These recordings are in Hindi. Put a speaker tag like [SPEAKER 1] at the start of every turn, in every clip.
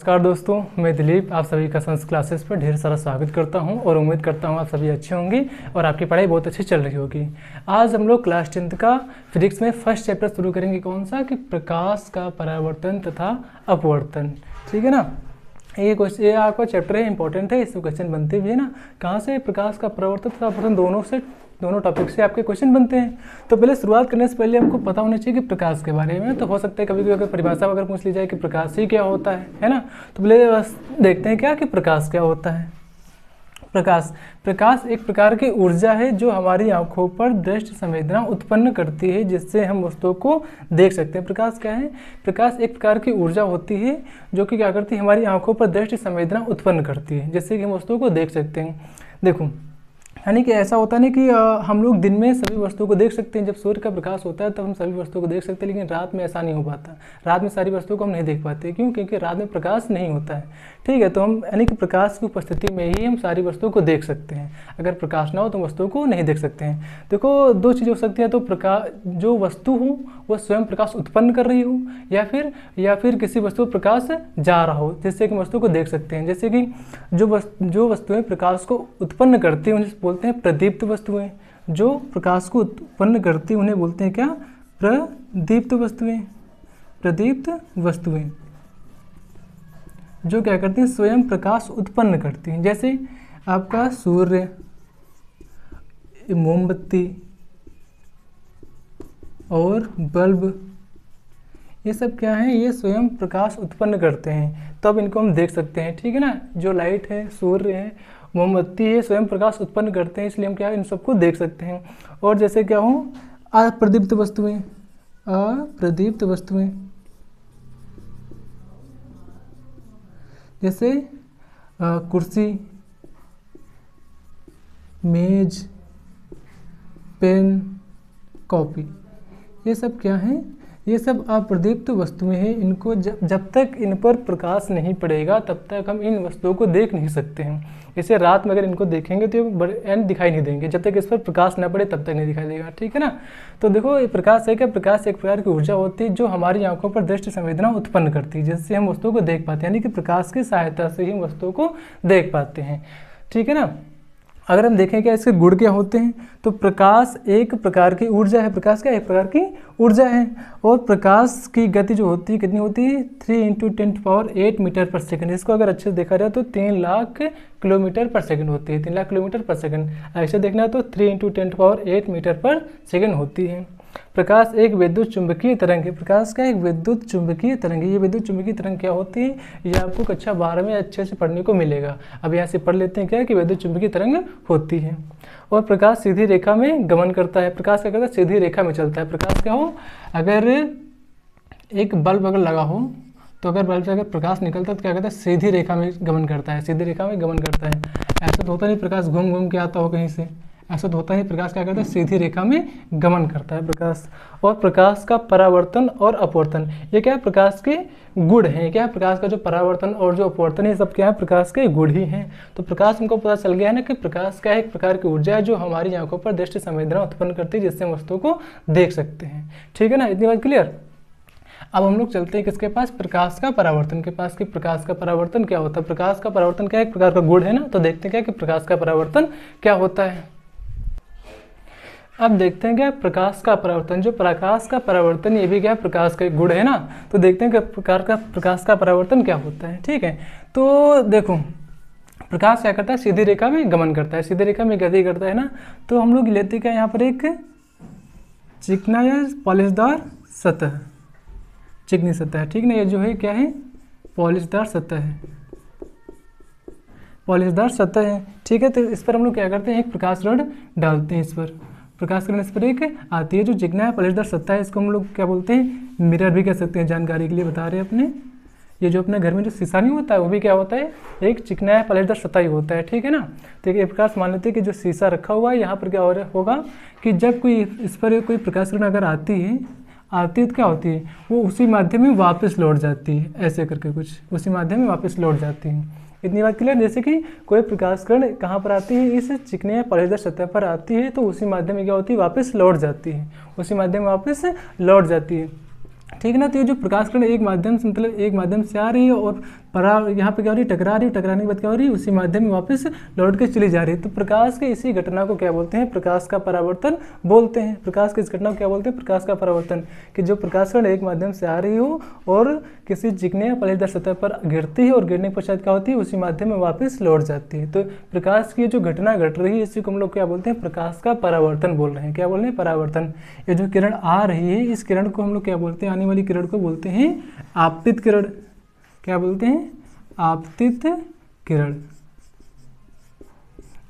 [SPEAKER 1] नमस्कार दोस्तों, मैं दिलीप आप सभी का साइंस क्लासेस पर ढेर सारा स्वागत करता हूं और उम्मीद करता हूं आप सभी अच्छे होंगे और आपकी पढ़ाई बहुत अच्छी चल रही होगी। आज हम लोग क्लास 10th का फिजिक्स में फर्स्ट चैप्टर शुरू करेंगे। कौन सा? कि प्रकाश का परावर्तन तथा अपवर्तन। ठीक है ना। ये आपका चैप्टर है, इंपॉर्टेंट है, इसमें क्वेश्चन बनते भी है ना। कहाँ से? प्रकाश का परावर्तन तथा अपवर्तन दोनों टॉपिक से आपके क्वेश्चन बनते हैं। तो पहले शुरुआत करने से पहले हमको पता होना चाहिए कि प्रकाश के बारे में। तो हो सकता है कभी कभी अगर परिभाषा अगर पूछ ली जाए कि प्रकाश ही क्या होता है ना। तो पहले बस देखते हैं क्या कि प्रकाश क्या होता है। प्रकाश एक प्रकार की ऊर्जा है जो हमारी आंखों पर दृष्टि संवेदना उत्पन्न करती है, जिससे हम वस्तुओं को देख सकते हैं। प्रकाश क्या है? प्रकाश एक प्रकार की ऊर्जा होती है जो कि क्या करती है, हमारी आंखों पर दृष्टि संवेदना उत्पन्न करती है, जिससे कि हम वस्तुओं को देख सकते हैं। देखो, यानी कि ऐसा होता नहीं कि हम लोग दिन में सभी वस्तुओं को देख सकते हैं। जब सूर्य का प्रकाश होता है तब हम सभी वस्तुओं को देख सकते हैं, लेकिन रात में ऐसा नहीं हो पाता। रात में सारी वस्तुओं को हम नहीं देख पाते। क्यों? क्योंकि रात में प्रकाश नहीं होता है। ठीक है, तो हम यानी कि प्रकाश की उपस्थिति में ही हम सारी वस्तुओं को देख सकते हैं। अगर प्रकाश ना हो तो वस्तुओं को नहीं देख सकते हैं। देखो, दो चीज़ें हो सकती हैं। तो प्रकाश, जो वस्तु हो वह स्वयं प्रकाश उत्पन्न कर रही हो, या फिर किसी वस्तु पर प्रकाश जा रहा हो, जिससे कि वस्तु को देख सकते हैं। जैसे कि जो वस्तुएं प्रकाश को उत्पन्न करती हैं उन्हें बोलते हैं प्रदीप्त वस्तुएं। जो प्रकाश को उत्पन्न करती हैं उन्हें बोलते हैं क्या? प्रदीप्त वस्तुएं। प्रदीप्त वस्तुएं जो क्या करती हैं, स्वयं प्रकाश उत्पन्न करती हैं। जैसे आपका सूर्य, मोमबत्ती और बल्ब, ये सब क्या है? ये स्वयं प्रकाश उत्पन्न करते हैं, तब इनको हम देख सकते हैं। ठीक है ना। जो लाइट है, सूर्य है, मोमबत्ती है, स्वयं प्रकाश उत्पन्न करते हैं, इसलिए हम क्या है, इन सबको देख सकते हैं। और जैसे क्या हो, अप्रदीप्त वस्तुएं। अप्रदीप्त वस्तुएं जैसे कुर्सी, मेज, पेन, कॉपी, ये सब क्या है? ये सब अप्रदीप्त वस्तुएं हैं। इनको जब तक इन पर प्रकाश नहीं पड़ेगा तब तक हम इन वस्तुओं को देख नहीं सकते हैं। इसे रात में अगर इनको देखेंगे तो ये दिखाई नहीं देंगे। जब तक इस पर प्रकाश न पड़े तब तक नहीं दिखाई देगा। ठीक है ना। तो देखो, ये प्रकाश है क्या? प्रकाश एक प्रकार की ऊर्जा होती है जो हमारी आंखों पर दृष्टि संवेदना उत्पन्न करती है, जिससे हम वस्तुओं को देख पाते हैं। यानी कि प्रकाश की सहायता से ही हम वस्तुओं को देख पाते हैं। ठीक है ना। अगर हम देखें क्या इसके गुण क्या होते हैं, तो प्रकाश एक प्रकार की ऊर्जा है। प्रकाश क्या? एक प्रकार की ऊर्जा है। और प्रकाश की गति जो होती है कितनी होती है? 3 × 10⁸ मीटर पर सेकंड। इसको अगर अच्छे से देखा जाए तो 3 लाख किलोमीटर पर सेकंड होती है। 3 लाख किलोमीटर पर सेकंड। ऐसे देखना है तो 3 × 10⁸ मीटर पर सेकंड होती है। प्रकाश एक विद्युत चुंबकीय तरंग है। प्रकाश का एक विद्युत चुंबकीय तरंग है। ये विद्युत चुंबकीय तरंग क्या होती है, ये आपको कक्षा 12 में अच्छे से पढ़ने को मिलेगा। अब यहाँ से पढ़ लेते हैं क्या कि विद्युत चुंबकीय तरंग होती है। और प्रकाश सीधी रेखा में गमन करता है। प्रकाश क्या करता है? सीधी रेखा में चलता है। प्रकाश क्या हो, अगर एक बल्ब अगर लगा हो तो अगर बल्ब से अगर प्रकाश निकलता है तो क्या करता है? सीधी रेखा में गमन करता है। सीधी रेखा में गमन करता है। ऐसा तो होता नहीं प्रकाश घूम घूम के आता हो कहीं से, ऐसा तो होता है। प्रकाश क्या करता है? सीधी रेखा में गमन करता है प्रकाश। और प्रकाश का परावर्तन और अपवर्तन, ये क्या है? प्रकाश के गुण हैं। क्या है? प्रकाश का जो परावर्तन और जो अपवर्तन है, सब क्या है? प्रकाश के गुण ही हैं। तो प्रकाश हमको पता चल गया है ना कि प्रकाश क्या है? एक प्रकार की ऊर्जा है जो हमारी आंखों पर दृष्टि संवेदना उत्पन्न करती है, जिससे हम वस्तुओं को देख सकते हैं। ठीक है ना। इतनी बात क्लियर। अब हम लोग चलते हैं किसके पास? प्रकाश का परावर्तन के पास। कि प्रकाश का परावर्तन क्या होता है? प्रकाश का परावर्तन क्या है? एक प्रकार का गुण है ना। तो देखते हैं क्या कि प्रकाश का परावर्तन क्या होता है। अब देखते हैं क्या प्रकाश का परावर्तन। जो प्रकाश का परावर्तन, ये भी क्या प्रकाश का एक गुण है ना। तो देखते हैं कि प्रकाश का परावर्तन क्या होता है। ठीक है। तो देखो, प्रकाश क्या करता है? सीधी रेखा में गमन करता है, सीधी रेखा में गति करता है ना। तो हम लोग लेते क्या, यहाँ पर एक चिकना या पॉलिशदार सतह, चिकनी सतह। ठीक ना। ये जो है क्या है? पॉलिशदार सतह है। पॉलिशदार सतह है। ठीक है। तो इस पर हम लोग क्या करते हैं? एक प्रकाश रड डालते हैं। इस पर प्रकाश किरण इस पर एक आती है। जो चिकना है पॉलिशदार सतह है, इसको हम लोग क्या बोलते हैं? मिरर भी कह सकते हैं। जानकारी के लिए बता रहे हैं अपने। ये जो अपने घर में जो शीशा नहीं होता है वो भी क्या होता है? एक चिकना है पॉलिशदार सतह ही होता है। ठीक है ना। तो एक प्रकार से मान लेते हैं कि जो शीशा रखा हुआ है, यहाँ पर क्या होगा कि जब कोई इस पर कोई प्रकाश किरण अगर आती है तो क्या होती है? वो उसी माध्यम में वापस लौट जाती है। ऐसे करके कुछ उसी माध्यम में वापस लौट जाती है। इतनी बात क्लियर। जैसे कि कोई प्रकाश किरण कहाँ पर आती है? इस चिकने या पॉलिशदार सतह पर आती है, तो उसी माध्यम में क्या होती है? वापस लौट जाती है। उसी माध्यम में वापस लौट जाती है। ठीक है ना। तो ये जो प्रकाश किरण एक माध्यम से मतलब एक माध्यम से आ रही है और यहाँ पे क्या हो रही है, टकरा रही है, टकराने के बाद क्या हो रही है, उसी माध्यम में वापस लौट के चली जा रही है। तो प्रकाश के इसी घटना को क्या बोलते हैं, प्रकाश का परावर्तन बोलते हैं। प्रकाश की इस घटना को क्या बोलते हैं, प्रकाश का परावर्तन। कि जो प्रकाश किरण एक माध्यम से आ रही हो और किसी चिकने या पलेदार सतह पर गिरती है और गिरने के पश्चात क्या होती है, उसी माध्यम में वापस लौट जाती है। तो प्रकाश की जो घटना घट रही है इसी को हम लोग क्या बोलते हैं, प्रकाश का परावर्तन बोल रहे हैं। क्या बोल रहे हैं, परावर्तन। ये जो किरण आ रही है इस किरण को हम लोग क्या बोलते हैं, आने वाली किरण को बोलते हैं आपतित किरण। क्या बोलते हैं, आपतित किरण।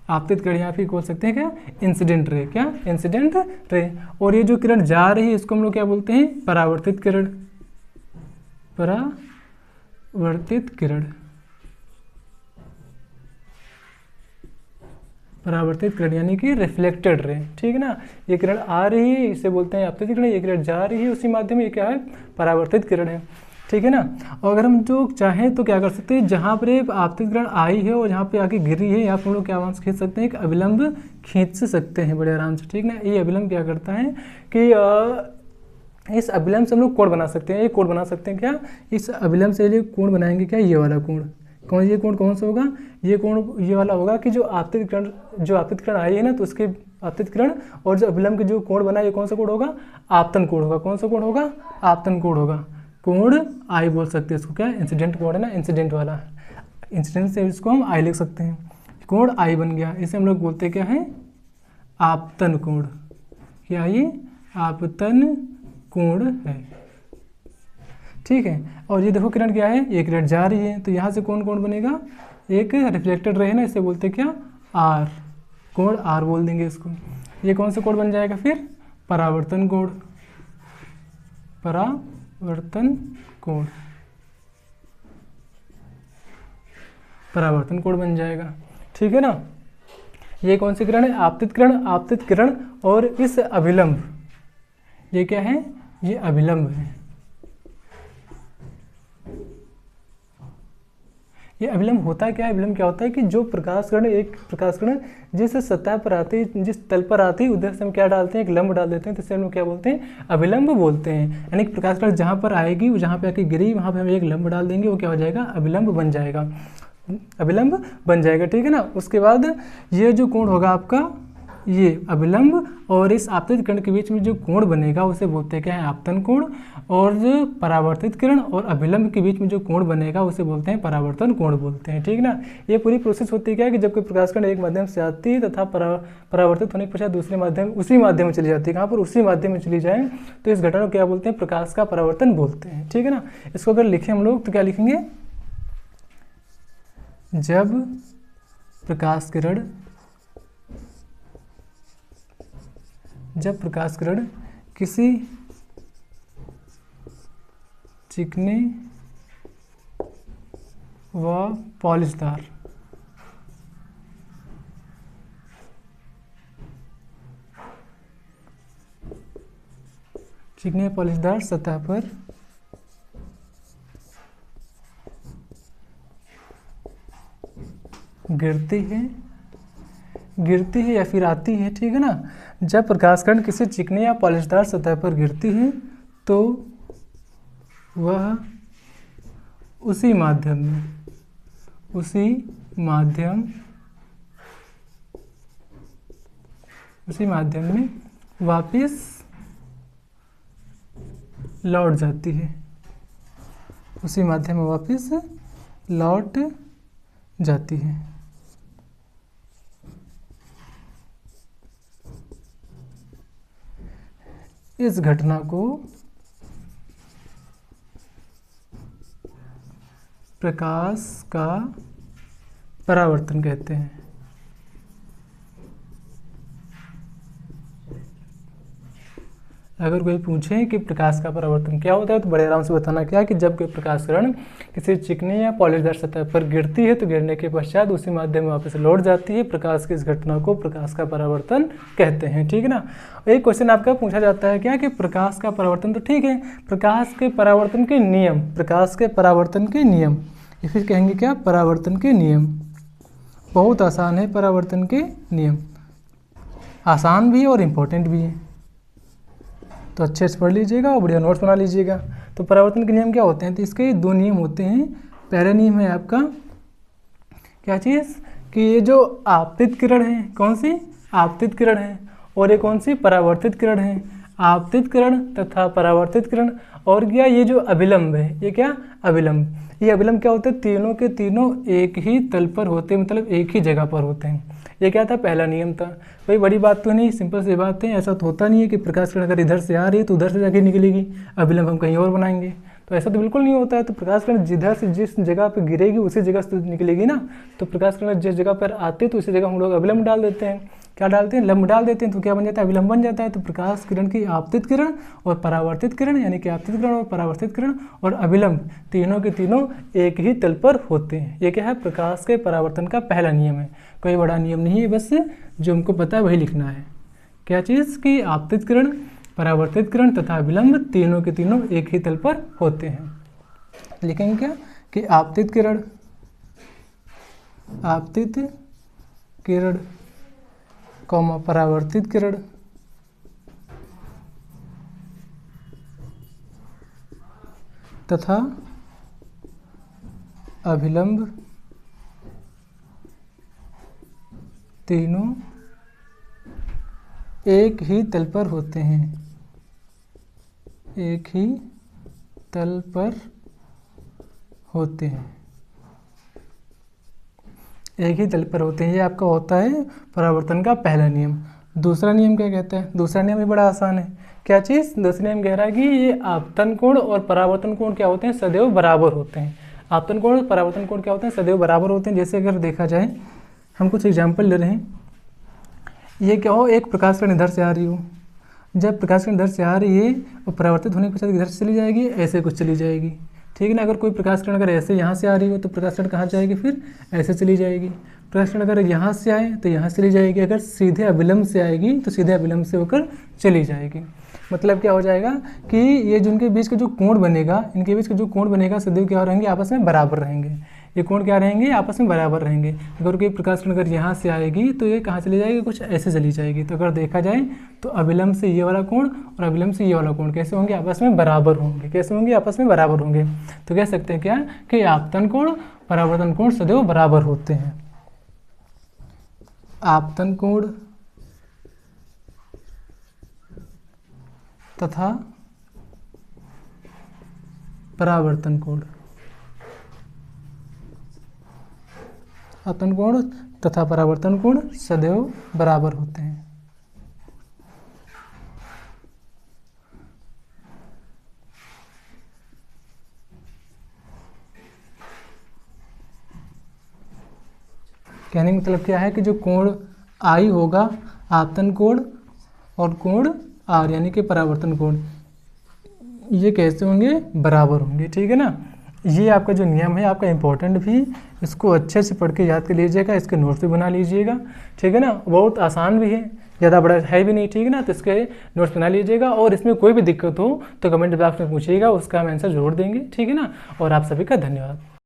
[SPEAKER 1] आपतित किरण या फिर बोल सकते हैं क्या, इंसिडेंट रे। क्या, इंसिडेंट रे। और ये जो किरण जा रही है इसको हम लोग क्या बोलते हैं, परावर्तित किरण। परावर्तित किरण। परावर्तित किरण यानी कि रिफ्लेक्टेड रे। ठीक है ना, ये किरण आ रही है इसे बोलते हैं आपतित किरण, ये किरण जा रही है उसी माध्यम में, ये क्या है, परावर्तित किरण है। ठीक है ना। और अगर हम जो चाहें तो क्या कर सकते हैं, जहाँ पर आपतित किरण आई है और जहाँ पे आके गिरी है यहाँ पर हम लोग क्या आवाज़ खींच सकते हैं, एक अविलंब खींच सकते हैं बड़े आराम से। ठीक ना, ये अविलंब क्या करता है कि इस अविलंब से हम लोग कोण बना सकते हैं। ये कोण बना सकते हैं क्या, इस अविलंब से लिए कोण बनाएंगे क्या, ये वाला कोण। कौन, ये कोण कौन सा होगा, ये कोण ये वाला होगा कि जो आपतित किरण आई है ना, तो उसके आपतित किरण और जो अविलंब के जो कोण बना है ये कौन सा कोण होगा, आपतन कोण होगा। कौन सा कोण होगा, आपतन कोण होगा। कोण आई बोल सकते हैं इसको, क्या, इंसिडेंट कोण है ना, इंसिडेंट वाला। इंसिडेंट से इसको हम आई लिख सकते हैं, कोण आई बन गया। इसे हम लोग बोलते हैं क्या है, आपतन कोण। क्या, ये आपतन कोण है। ठीक है। और ये देखो किरण क्या है, ये किरण जा रही है तो यहाँ से कौन कोण बनेगा, एक रिफ्लेक्टेड रे है ना, इसे बोलते हैं क्या, आर। कोण आर बोल देंगे इसको। ये कौन सा कोण बन जाएगा फिर, परावर्तन कोण। परावर्तन कोण, परावर्तन कोण बन जाएगा। ठीक है ना। ये कौन सी किरण है, आपतित किरण। आपतित किरण और इस अभिलंब, ये क्या है, ये अभिलंब है। ये अभिलंब होता है क्या, अभिलंब क्या होता है कि जो प्रकाश किरण, एक प्रकाश किरण जिस सतह पर आती है, जिस तल पर आती है उधर से हम क्या डालते हैं, एक लंब डाल देते हैं, तो इसे हम क्या बोलते हैं, अभिलंब बोलते हैं। यानी कि प्रकाश किरण जहाँ पर आएगी, वो जहाँ पे आके गिरी वहाँ पे हम एक लंब डाल देंगे, वो क्या हो जाएगा, अभिलंब बन जाएगा। अभिलंब बन जाएगा। ठीक है ना। उसके बाद ये जो कोण होगा आपका, ये अभिलंब और इस आपतित किरण के बीच में जो कोण बनेगा उसे बोलते हैं क्या है, आपतन कोण। और जो परावर्तित किरण और अभिलंब के बीच में जो कोण बनेगा उसे बोलते हैं परावर्तन कोण बोलते हैं। ठीक ना। ये पूरी प्रोसेस होती है क्या कि जब कोई प्रकाश किरण एक माध्यम से आती है तथा परावर्तित होने के पश्चात दूसरे माध्यम, उसी माध्यम में चली जाती है। कहाँ पर, उसी माध्यम में चली जाए तो इस घटना को क्या बोलते हैं, प्रकाश का परावर्तन बोलते हैं। ठीक है ना। इसको अगर लिखें हम लोग तो क्या लिखेंगे, जब प्रकाश किरण किसी चिकने व पॉलिशदार सतह पर गिरती है या फिर आती है। ठीक है ना। जब प्रकाश किरण किसी चिकने या पॉलिशदार सतह पर गिरती है तो वह उसी माध्यम में वापस लौट जाती है। उसी माध्यम में वापस लौट जाती है। इस घटना को प्रकाश का परावर्तन कहते हैं। अगर कोई पूछे कि प्रकाश का परावर्तन क्या होता है तो बड़े आराम से बताना क्या कि जब कोई प्रकाश किरण किसी चिकनी या पॉलिशदार सतह पर गिरती है तो गिरने के पश्चात उसी माध्यम में वापस लौट जाती है। प्रकाश की इस घटना को प्रकाश का परावर्तन कहते हैं। ठीक है ना। एक क्वेश्चन आपका पूछा जाता है क्या कि प्रकाश का परावर्तन, तो ठीक है, प्रकाश के परावर्तन के नियम, प्रकाश के परावर्तन के नियम, या फिर कहेंगे क्या, परावर्तन के नियम। बहुत आसान है परावर्तन के नियम, आसान भी है और इम्पोर्टेंट भी है, तो अच्छे से पढ़ लीजिएगा और बढ़िया नोट्स बना लीजिएगा। तो परावर्तन के नियम क्या होते हैं, तो इसके दो नियम होते हैं, पहला नियम है आपका क्या चीज़ कि ये जो आपतित किरण है, कौन सी आपतित किरण है, और ये कौन सी परावर्तित किरण है, आपतित किरण तथा परावर्तित किरण। और क्या ये जो अभिलंब है, ये क्या अभिलंब, ये अभिलंब क्या होते हैं, तीनों के तीनों एक ही तल पर होते हैं, मतलब एक ही जगह पर होते हैं। ये क्या था, पहला नियम था। कोई बड़ी बात तो नहीं, सिंपल सी बात है। ऐसा तो होता नहीं है कि प्रकाश किरण अगर इधर से आ रही है तो उधर से जाके निकलेगी, अभिलंब हम कहीं और बनाएंगे, तो ऐसा तो बिल्कुल नहीं होता है। तो प्रकाश किरण जिधर से जिस जगह पर गिरेगी उसी जगह से निकलेगी ना। तो प्रकाश किरण जिस जगह पर आते हैं तो उसी जगह हम लोग अभिलंब डाल देते हैं। क्या डालते हैं, लंब डाल देते हैं, तो क्या बन जाता है, अभिलंब बन जाता है। तो प्रकाश किरण की आपतित किरण और परावर्तित किरण, यानी कि आपतित किरण और परावर्तित किरण और अभिलंब तीनों के तीनों एक ही तल पर होते हैं। ये क्या है, प्रकाश के परावर्तन का पहला नियम है। कोई बड़ा नियम नहीं है, बस जो हमको पता है वही लिखना है। क्या चीज़ की आपतित किरण, परावर्तित किरण तथा अभिलंब तीनों के तीनों एक ही तल पर होते हैं। लिखेंगे क्या कि आपतित किरण, आपतित किरण कॉमा परावर्तित किरण तथा अभिलंब तीनों एक ही तल पर होते हैं, एक ही तल पर होते हैं, एक ही तल पर होते हैं। ये आपका होता है परावर्तन का पहला नियम। दूसरा नियम क्या कहता है, दूसरा नियम भी बड़ा आसान है। क्या चीज़, दूसरा नियम कह रहा है कि ये आपतन कोण और परावर्तन कोण क्या होते हैं, सदैव बराबर होते हैं। आपतन कोण और परावर्तन कोण क्या होते हैं, सदैव बराबर होते हैं। जैसे अगर देखा जाए, हम कुछ एग्जाम्पल ले रहे हैं। ये क्या हो, एक प्रकाश किरण इधर से आ रही हो, जब प्रकाश किरण इधर से आ रही है और परावर्तित होने के पश्चात इधर से चली जाएगी, ऐसे कुछ चली जाएगी, ठीक है ना। अगर कोई प्रकाश किरण अगर ऐसे यहाँ से आ रही हो तो प्रकाश किरण कहाँ जाएगी, फिर ऐसे चली जाएगी। प्रकाश किरण अगर यहाँ से आए तो यहाँ चली जाएगी, अगर सीधे अभिलंब से आएगी तो सीधे अभिलंब से होकर चली जाएगी। मतलब क्या हो जाएगा कि ये जिनके बीच का जो कोण बनेगा, इनके बीच का जो कोण बनेगा सदैव क्या रहेंगे, आपस में बराबर रहेंगे। ये कोण क्या रहेंगे, आपस में बराबर रहेंगे। अगर कोई प्रकाश किरण अगर यहाँ से आएगी तो ये कहाँ चली जाएगी, कुछ ऐसे चली जाएगी। तो अगर देखा जाए तो अभिलंब से ये वाला कोण और अभिलंब से ये वाला कोण कैसे होंगे, आपस में बराबर होंगे। कैसे होंगे, आपस में बराबर होंगे। तो कह सकते हैं क्या कि आपतन कोण परावर्तन कोण सदैव बराबर होते हैं। आपतन कोण तथा परावर्तन कोण, आपतन कोण तथा परावर्तन कोण सदैव बराबर होते हैं। कहने का मतलब क्या है कि जो कोण आई होगा, आपतन कोण और कोण आर यानी कि परावर्तन कोण, ये कैसे होंगे, बराबर होंगे, ठीक है ना। ये आपका जो नियम है आपका इम्पोर्टेंट भी, इसको अच्छे से पढ़ के याद कर लीजिएगा, इसके नोट्स भी बना लीजिएगा, ठीक है ना। बहुत आसान भी है, ज़्यादा बड़ा है भी नहीं, ठीक है ना। तो इसके नोट्स बना लीजिएगा, और इसमें कोई भी दिक्कत हो तो कमेंट बॉक्स में पूछिएगा, उसका हम आंसर जरूर देंगे, ठीक है ना। और आप सभी का धन्यवाद।